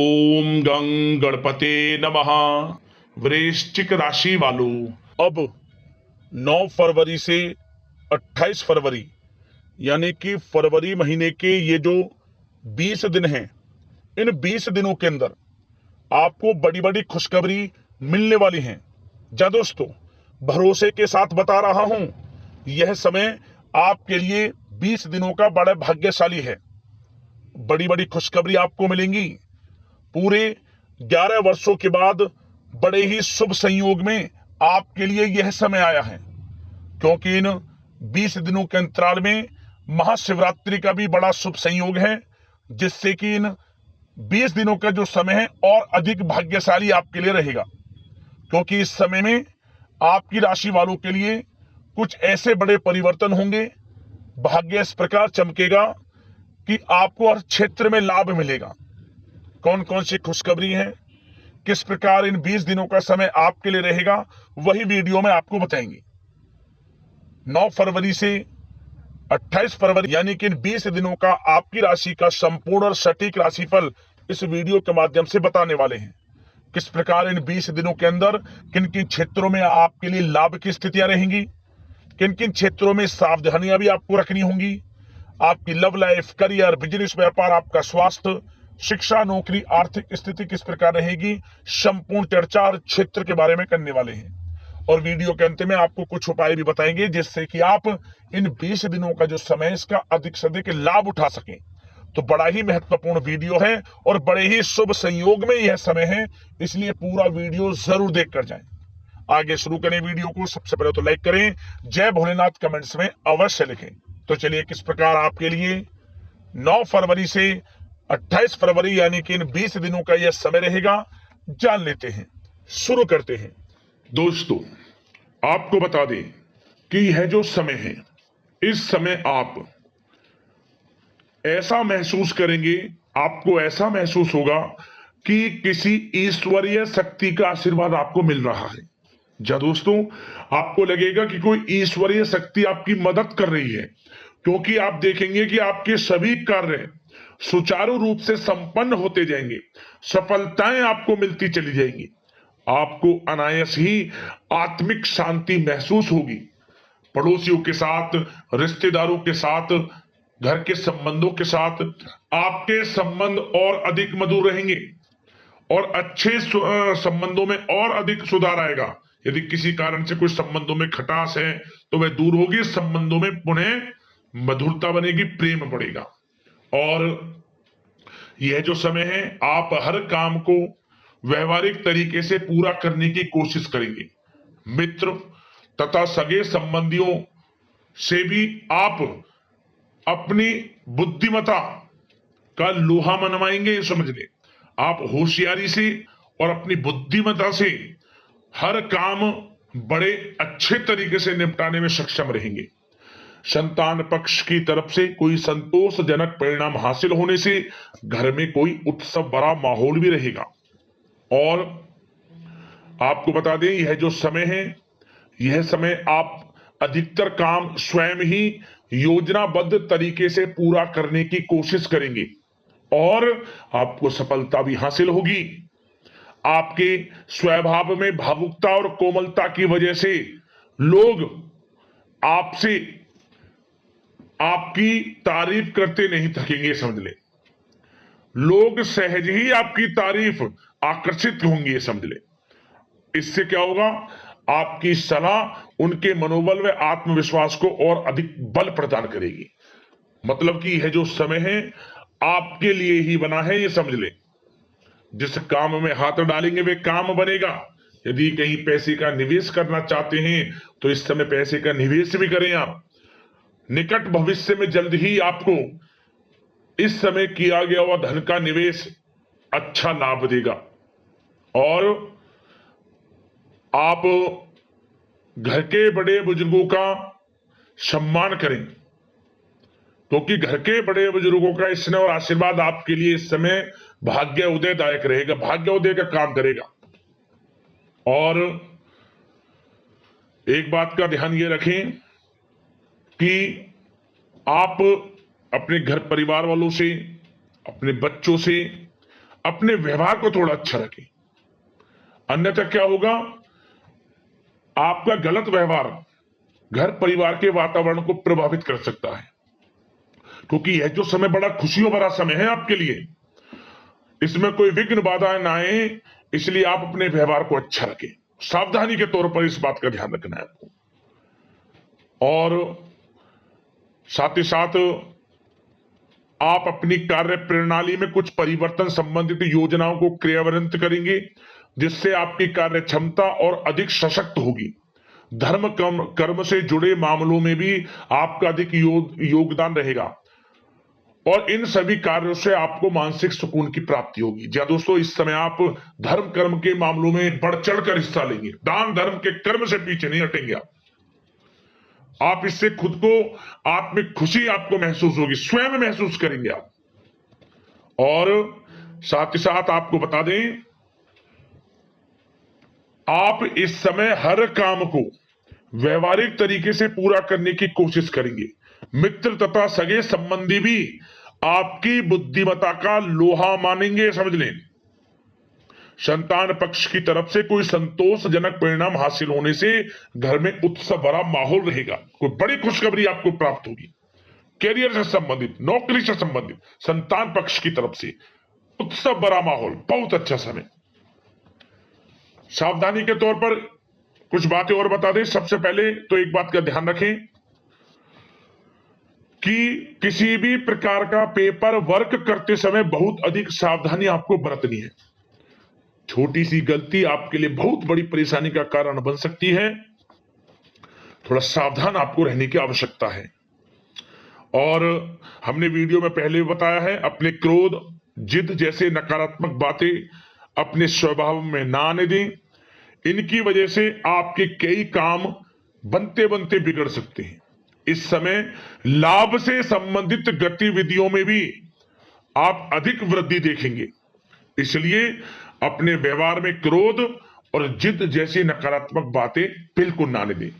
ओम गं गणपते नमः। वृश्चिक राशि वालों, अब 9 फरवरी से 28 फरवरी यानी कि फरवरी महीने के ये जो 20 दिन हैं, इन 20 दिनों के अंदर आपको बड़ी बड़ी खुशखबरी मिलने वाली हैं। जा दोस्तों, भरोसे के साथ बता रहा हूं, यह समय आपके लिए 20 दिनों का बड़ा भाग्यशाली है। बड़ी बड़ी खुशखबरी आपको मिलेंगी। पूरे 11 वर्षों के बाद बड़े ही शुभ संयोग में आपके लिए यह समय आया है, क्योंकि इन 20 दिनों के अंतराल में महाशिवरात्रि का भी बड़ा शुभ संयोग है, जिससे कि इन 20 दिनों का जो समय है और अधिक भाग्यशाली आपके लिए रहेगा। क्योंकि इस समय में आपकी राशि वालों के लिए कुछ ऐसे बड़े परिवर्तन होंगे, भाग्य इस प्रकार चमकेगा कि आपको हर क्षेत्र में लाभ मिलेगा। कौन कौन सी खुशखबरी है, किस प्रकार इन 20 दिनों का समय आपके लिए रहेगा, वही वीडियो में आपको बताएंगे। 9 फरवरी से 28 फरवरी यानी कि इन 20 दिनों का आपकी राशि का संपूर्ण और सटीक राशिफल इस वीडियो के माध्यम से बताने वाले हैं। किस प्रकार इन 20 दिनों के अंदर किन किन क्षेत्रों में आपके लिए लाभ की स्थितियां रहेंगी, किन किन क्षेत्रों में सावधानियां भी आपको रखनी होंगी। आपकी लव लाइफ, करियर, बिजनेस, व्यापार, आपका स्वास्थ्य, शिक्षा, नौकरी, आर्थिक स्थिति किस प्रकार रहेगी, संपूर्ण चर्चा हर क्षेत्र के बारे में करने वाले हैं। और वीडियो के अंत में आपको कुछ उपाय भी बताएंगे, जिससे कि आप इन 20 दिनों का जो समय है इसका अधिक से अधिक लाभ उठा सकें। तो बड़ा ही महत्वपूर्ण वीडियो है और बड़े ही शुभ संयोग में यह समय है, इसलिए पूरा वीडियो जरूर देख कर जाएं। आगे शुरू करें वीडियो को। सबसे पहले तो लाइक करें, जय भोलेनाथ कमेंट्स में अवश्य लिखें। तो चलिए, किस प्रकार आपके लिए 9 फरवरी से 28 फरवरी यानी कि इन 20 दिनों का यह समय रहेगा, जान लेते हैं। शुरू करते हैं। दोस्तों, आपको बता दें कि यह जो समय है, इस समय आप ऐसा महसूस करेंगे, आपको ऐसा महसूस होगा कि किसी ईश्वरीय शक्ति का आशीर्वाद आपको मिल रहा है। जा दोस्तों, आपको लगेगा कि कोई ईश्वरीय शक्ति आपकी मदद कर रही है, क्योंकि आप देखेंगे कि आपके सभी कार्य सुचारू रूप से संपन्न होते जाएंगे, सफलताएं आपको मिलती चली जाएंगी, आपको अनायास ही आत्मिक शांति महसूस होगी। पड़ोसियों के साथ, रिश्तेदारों के साथ, घर के संबंधों के साथ आपके संबंध और अधिक मधुर रहेंगे और अच्छे संबंधों में और अधिक सुधार आएगा। यदि किसी कारण से कोई संबंधों में खटास है तो वह दूर होगी, संबंधों में पुनः मधुरता बनेगी, प्रेम बढ़ेगा। और यह जो समय है, आप हर काम को व्यवहारिक तरीके से पूरा करने की कोशिश करेंगे। मित्र तथा सगे संबंधियों से भी आप अपनी बुद्धिमता का लोहा मनवाएंगे। समझ ले, आप होशियारी से और अपनी बुद्धिमता से हर काम बड़े अच्छे तरीके से निपटाने में सक्षम रहेंगे। संतान पक्ष की तरफ से कोई संतोषजनक परिणाम हासिल होने से घर में कोई उत्सव भरा माहौल भी रहेगा। और आपको बता दें, यह जो समय है, यह समय आप अधिकतर काम स्वयं ही योजनाबद्ध तरीके से पूरा करने की कोशिश करेंगे और आपको सफलता भी हासिल होगी। आपके स्वभाव में भावुकता और कोमलता की वजह से लोग आपसे आपकी तारीफ करते नहीं थकेंगे। समझ ले, लोग सहज ही आपकी तारीफ आकर्षित होंगे। समझ ले, इससे क्या होगा, आपकी सलाह उनके मनोबल व आत्मविश्वास को और अधिक बल प्रदान करेगी। मतलब कि यह जो समय है आपके लिए ही बना है, ये समझ ले। जिस काम में हाथ डालेंगे वे काम बनेगा। यदि कहीं पैसे का निवेश करना चाहते हैं तो इस समय पैसे का निवेश भी करें आप। निकट भविष्य में जल्द ही आपको इस समय किया गया हुआ धन का निवेश अच्छा लाभ देगा। और आप घर के बड़े बुजुर्गों का सम्मान करें, क्योंकि घर के बड़े बुजुर्गों का स्नेह और आशीर्वाद आपके लिए इस समय भाग्य उदयदायक रहेगा, भाग्य उदय का काम करेगा। और एक बात का ध्यान ये रखें कि आप अपने घर परिवार वालों से, अपने बच्चों से, अपने व्यवहार को थोड़ा अच्छा रखें, अन्यथा क्या होगा, आपका गलत व्यवहार घर परिवार के वातावरण को प्रभावित कर सकता है। क्योंकि यह जो समय बड़ा खुशियों भरा समय है आपके लिए, इसमें कोई विघ्न बाधाएं ना आए, इसलिए आप अपने व्यवहार को अच्छा रखें। सावधानी के तौर पर इस बात का ध्यान रखना है आपको। और साथ ही साथ आप अपनी कार्य प्रणाली में कुछ परिवर्तन संबंधित योजनाओं को क्रियान्वित करेंगे, जिससे आपकी कार्य क्षमता और अधिक सशक्त होगी। धर्म कर्म से जुड़े मामलों में भी आपका अधिक योगदान रहेगा और इन सभी कार्यों से आपको मानसिक सुकून की प्राप्ति होगी। जी दोस्तों, इस समय आप धर्म कर्म के मामलों में बढ़ चढ़कर हिस्सा लेंगे। दान धर्म के कर्म से पीछे नहीं हटेंगे आप इससे खुद को आत्मिक खुशी आपको महसूस होगी, स्वयं महसूस करेंगे आप। और साथ ही साथ आपको बता दें, आप इस समय हर काम को व्यवहारिक तरीके से पूरा करने की कोशिश करेंगे। मित्र तथा सगे संबंधी भी आपकी बुद्धिमत्ता का लोहा मानेंगे, समझ लें। संतान पक्ष की तरफ से कोई संतोषजनक परिणाम हासिल होने से घर में उत्सव भरा माहौल रहेगा। कोई बड़ी खुशखबरी आपको प्राप्त होगी। कैरियर से संबंधित, नौकरी से संबंधित, संतान पक्ष की तरफ से उत्सव भरा माहौल, बहुत अच्छा समय। सावधानी के तौर पर कुछ बातें और बता दें। सबसे पहले तो एक बात का ध्यान रखें कि किसी भी प्रकार का पेपर वर्क करते समय बहुत अधिक सावधानी आपको बरतनी है। छोटी सी गलती आपके लिए बहुत बड़ी परेशानी का कारण बन सकती है। थोड़ा सावधान आपको रहने की आवश्यकता है। और हमने वीडियो में पहले भी बताया है, अपने क्रोध, जिद जैसे नकारात्मक बातें अपने स्वभाव में ना आने दें। इनकी वजह से आपके कई काम बनते बनते बिगड़ सकते हैं। इस समय लाभ से संबंधित गतिविधियों में भी आप अधिक वृद्धि देखेंगे, इसलिए अपने व्यवहार में क्रोध और जिद जैसी नकारात्मक बातें बिल्कुल ना आने दें।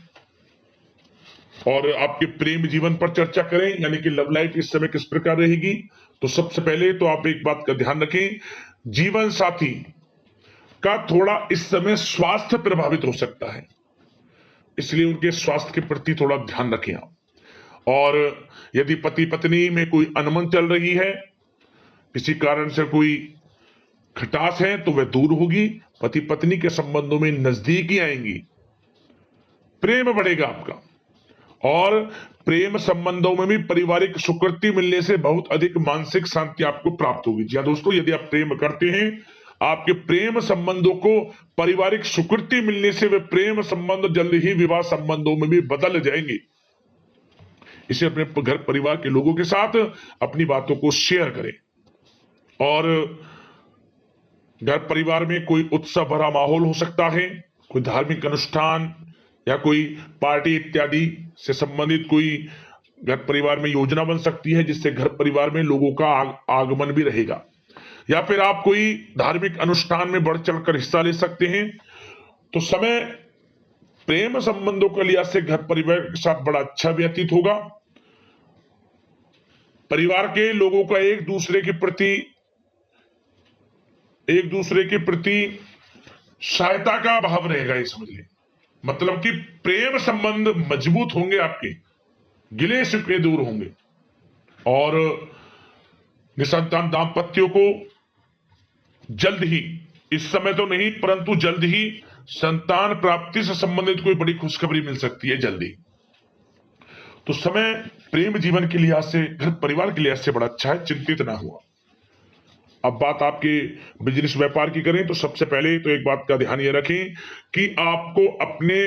और आपके प्रेम जीवन पर चर्चा करें, यानी कि लव लाइफ इस समय किस प्रकार रहेगी। तो सबसे पहले तो आप एक बात का ध्यान रखें, जीवन साथी का थोड़ा इस समय स्वास्थ्य प्रभावित हो सकता है, इसलिए उनके स्वास्थ्य के प्रति थोड़ा ध्यान रखें आप। और यदि पति पत्नी में कोई अनबन चल रही है, किसी कारण से कोई खटास है, तो वह दूर होगी। पति पत्नी के संबंधों में नजदीकी आएंगी, प्रेम बढ़ेगा आपका। और प्रेम संबंधों में भी पारिवारिक स्वीकृति मिलने से बहुत अधिक मानसिक शांति आपको प्राप्त होगी। जी दोस्तों, यदि आप प्रेम करते हैं, आपके प्रेम संबंधों को पारिवारिक स्वीकृति मिलने से वे प्रेम संबंध जल्द ही विवाह संबंधों में भी बदल जाएंगे। इसे अपने घर परिवार के लोगों के साथ अपनी बातों को शेयर करें। और घर परिवार में कोई उत्सव भरा माहौल हो सकता है, कोई धार्मिक अनुष्ठान या कोई पार्टी इत्यादि से संबंधित कोई घर परिवार में योजना बन सकती है, जिससे घर परिवार में लोगों का आगमन भी रहेगा। या फिर आप कोई धार्मिक अनुष्ठान में बढ़ चढ़कर हिस्सा ले सकते हैं। तो समय प्रेम संबंधों के लिहाज से घर परिवार के साथ बड़ा अच्छा व्यतीत होगा। परिवार के लोगों का एक दूसरे के प्रति सहायता का भाव रहेगा, ये समझ लें। मतलब कि प्रेम संबंध मजबूत होंगे, आपके गिले शिकवे दूर होंगे। और निसंतान दाम्पत्यों को जल्द ही, इस समय तो नहीं परंतु जल्द ही संतान प्राप्ति से संबंधित कोई बड़ी खुशखबरी मिल सकती है जल्दी। तो समय प्रेम जीवन के लिहाज से, घर परिवार के लिहाज से बड़ा अच्छा है, चिंतित ना हुआ। अब बात आपके बिजनेस व्यापार की करें, तो सबसे पहले तो एक बात का ध्यान ये रखें कि आपको अपने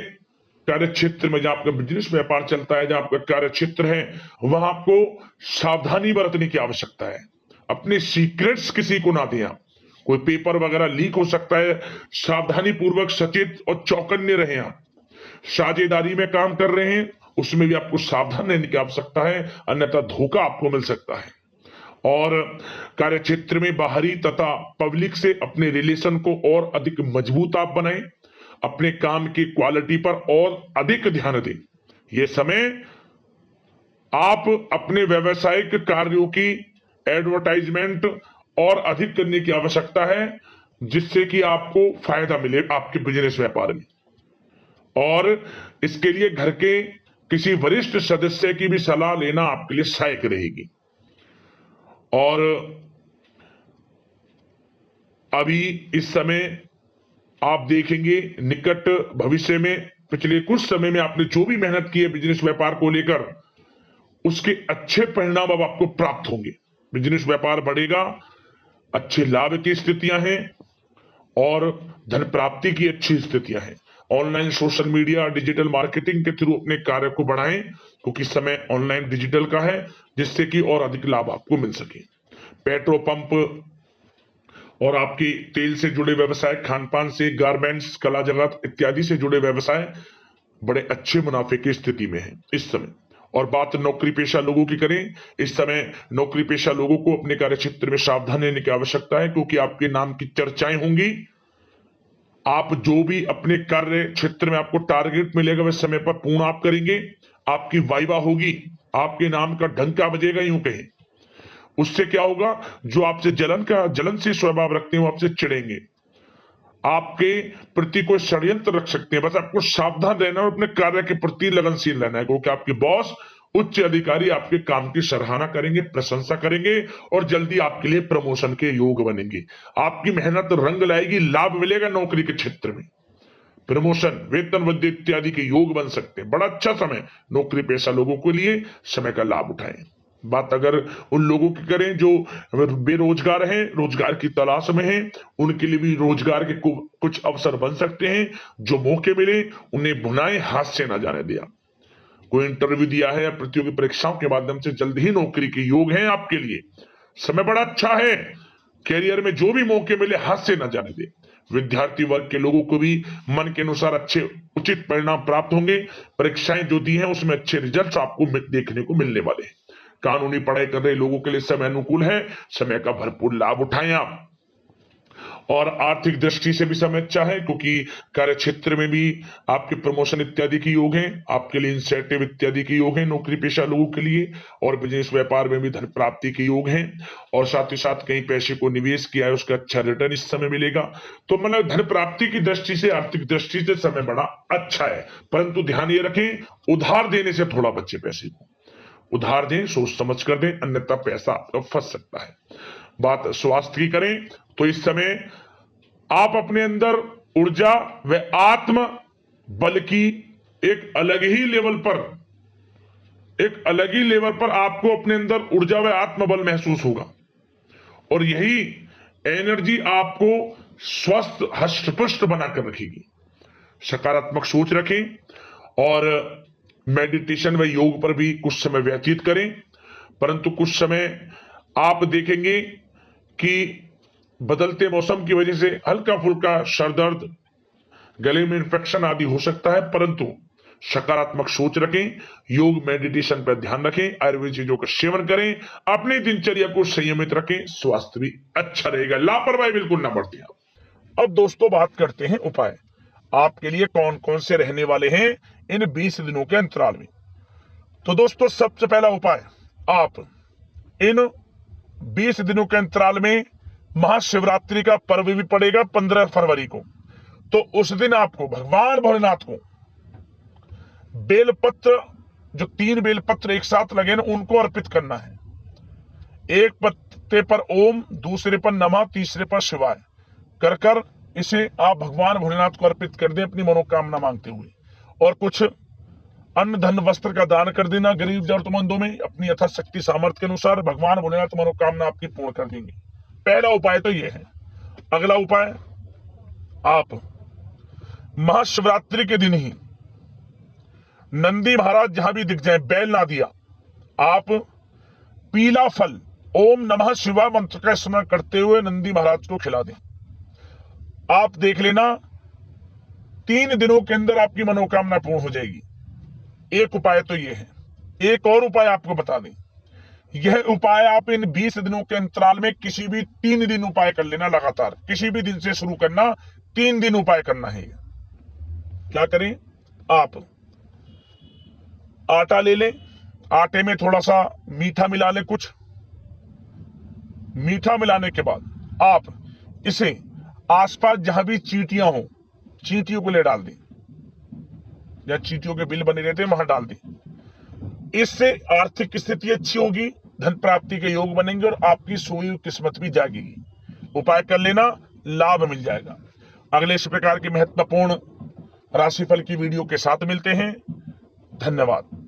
कार्य क्षेत्र में, जहां आपका बिजनेस व्यापार चलता है, जहां आपका कार्य क्षेत्र है, वहां आपको सावधानी बरतने की आवश्यकता है। अपने सीक्रेट्स किसी को ना दें आप। कोई पेपर वगैरह लीक हो सकता है, सावधानी पूर्वक सचेत और चौकन्ने रहें आप। साझेदारी में काम कर रहे हैं, उसमें भी आपको सावधान रहने की आवश्यकता है, अन्यथा धोखा आपको मिल सकता है। और कार्य क्षेत्र में बाहरी तथा पब्लिक से अपने रिलेशन को और अधिक मजबूत आप बनाएं। अपने काम की क्वालिटी पर और अधिक ध्यान दें। यह समय आप अपने व्यावसायिक कार्यों की एडवर्टाइजमेंट और अधिक करने की आवश्यकता है, जिससे कि आपको फायदा मिले आपके बिजनेस व्यापार में। और इसके लिए घर के किसी वरिष्ठ सदस्य की भी सलाह लेना आपके लिए सहायक रहेगी। और अभी इस समय आप देखेंगे निकट भविष्य में, पिछले कुछ समय में आपने जो भी मेहनत की है बिजनेस व्यापार को लेकर, उसके अच्छे परिणाम अब आपको प्राप्त होंगे। बिजनेस व्यापार बढ़ेगा, अच्छे लाभ की स्थितियां हैं और धन प्राप्ति की अच्छी स्थितियां हैं। Online social media digital marketing के थ्रू अपने कार्य को बढ़ाएं, क्योंकि समय ऑनलाइन डिजिटल का है, जिससे कि और अधिक लाभ आपको मिल सके। पेट्रोल पंप और आपकी तेल से जुड़े व्यवसाय, खान पान से, गारमेंट्स, कला जगत इत्यादि से जुड़े व्यवसाय बड़े अच्छे मुनाफे की स्थिति में है इस समय। और बात नौकरी पेशा लोगों की करें, इस समय नौकरी पेशा लोगों को अपने कार्य क्षेत्र में सावधान रहने की आवश्यकता है, क्योंकि आपके नाम की चर्चाएं होंगी। आप जो भी अपने कार्य क्षेत्र में आपको टारगेट मिलेगा वह समय पर पूर्ण आप करेंगे, आपकी वाइवा होगी, आपके नाम का डंका बजेगा, यूं कहें। उससे क्या होगा, जो आपसे जलन से स्वभाव रखते हैं वो आपसे चिढ़ेंगे, आपके प्रति कोई षड्यंत्र रख सकते हैं। बस आपको सावधान रहना और अपने कार्य के प्रति लगनशील रहना है, क्योंकि आपके बॉस उच्च अधिकारी आपके काम की सराहना करेंगे, प्रशंसा करेंगे और जल्दी आपके लिए प्रमोशन के योग बनेंगे। आपकी मेहनत रंग लाएगी, लाभ मिलेगा नौकरी के क्षेत्र में, प्रमोशन, वेतन वृद्धि इत्यादि के योग बन सकते हैं। बड़ा अच्छा समय नौकरी पेशा लोगों के लिए, समय का लाभ उठाएं। बात अगर उन लोगों की करें जो बेरोजगार हैं, रोजगार की तलाश में हैं, उनके लिए भी रोजगार के कुछ अवसर बन सकते हैं। जो मौके मिले उन्हें भुनाएं, हाथ से ना जाने दिया। कोई इंटरव्यू दिया है या प्रतियोगी परीक्षाओं के माध्यम से जल्द ही नौकरी के योग हैं आपके लिए, समय बड़ा अच्छा है। कैरियर में जो भी मौके मिले हाथ से ना जाने दे। विद्यार्थी वर्ग के लोगों को भी मन के अनुसार अच्छे उचित परिणाम प्राप्त होंगे। परीक्षाएं जो दी हैं उसमें अच्छे रिजल्ट आपको देखने को मिलने वाले हैं। कानूनी पढ़ाई कर रहे लोगों के लिए समय अनुकूल है, समय का भरपूर लाभ उठाएं आप। और आर्थिक दृष्टि से भी समय अच्छा है, क्योंकि कार्य क्षेत्र में भी आपके प्रमोशन इत्यादि के योग हैं, आपके लिए इंसेंटिव इत्यादि के योग हैं नौकरी पेशा लोगों के लिए। और बिजनेस व्यापार में भी धन प्राप्ति के योग हैं, और साथ ही साथ कहीं पैसे को निवेश किया है उसका अच्छा रिटर्न इस समय मिलेगा। तो मतलब धन प्राप्ति की दृष्टि से, आर्थिक दृष्टि से समय बड़ा अच्छा है। परंतु ध्यान ये रखें, उधार देने से थोड़ा बचे। पैसे को उधार दें, सोच समझ कर दें, अन्यथा पैसा आपका फंस सकता है। बात स्वास्थ्य की करें तो इस समय आप अपने अंदर ऊर्जा व आत्म बल की एक अलग ही लेवल पर आपको अपने अंदर ऊर्जा व आत्मबल महसूस होगा। और यही एनर्जी आपको स्वस्थ हष्ट-पुष्ट बनाकर रखेगी। सकारात्मक सोच रखें और मेडिटेशन व योग पर भी कुछ समय व्यतीत करें। परंतु कुछ समय आप देखेंगे कि बदलते मौसम की वजह से हल्का फुल्का सर दर्द, गले में इंफेक्शन आदि हो सकता है, परंतु सकारात्मक सोच रखें, योग मेडिटेशन पर ध्यान रखें, आयुर्वेद चीजों का सेवन करें, अपनी दिनचर्या को संयमित रखें, स्वास्थ्य भी अच्छा रहेगा। लापरवाही बिल्कुल ना बरतें। अब दोस्तों बात करते हैं उपाय आपके लिए कौन कौन से रहने वाले हैं इन 20 दिनों के अंतराल में। तो दोस्तों सबसे पहला उपाय, आप इन 20 दिनों के अंतराल में महाशिवरात्रि का पर्व भी पड़ेगा 15 फरवरी को। तो उस दिन आपको भगवान भोलेनाथ को बेलपत्र, जो 3 बेलपत्र एक साथ लगे ना, उनको अर्पित करना है। एक पत्ते पर ओम, दूसरे पर नमः, तीसरे पर शिवाय कर कर इसे आप भगवान भोलेनाथ को अर्पित कर दें अपनी मनोकामना मांगते हुए। और कुछ अन्न धन वस्त्र का दान कर देना गरीब जरूरतमंदों में अपनी यथाशक्ति सामर्थ्य के अनुसार। भगवान भोलेनाथ मनोकामना आपकी पूर्ण कर देंगे। पहला उपाय तो यह है। अगला उपाय, आप महाशिवरात्रि के दिन ही नंदी महाराज जहां भी दिख जाए, बैल ना दिया, आप पीला फल ओम नमः शिवाय मंत्र का स्मरण करते हुए नंदी महाराज को खिला दें। आप देख लेना 3 दिनों के अंदर आपकी मनोकामना पूर्ण हो जाएगी। एक उपाय तो यह है। एक और उपाय आपको बता दें, यह उपाय आप इन 20 दिनों के अंतराल में किसी भी 3 दिन उपाय कर लेना। लगातार किसी भी दिन से शुरू करना, 3 दिन उपाय करना है। क्या करें, आप आटा ले लें, आटे में थोड़ा सा मीठा मिला लें, कुछ मीठा मिलाने के बाद आप इसे आसपास जहां भी चींटियां हो, चींटियों को ले डाल दें, या चींटियों के बिल बने रहते हैं वहां डाल दें। इससे आर्थिक स्थिति अच्छी होगी, धन प्राप्ति के योग बनेंगे और आपकी सोई हुई किस्मत भी जागेगी। उपाय कर लेना, लाभ मिल जाएगा। अगले इस प्रकार के महत्वपूर्ण राशिफल की वीडियो के साथ मिलते हैं। धन्यवाद।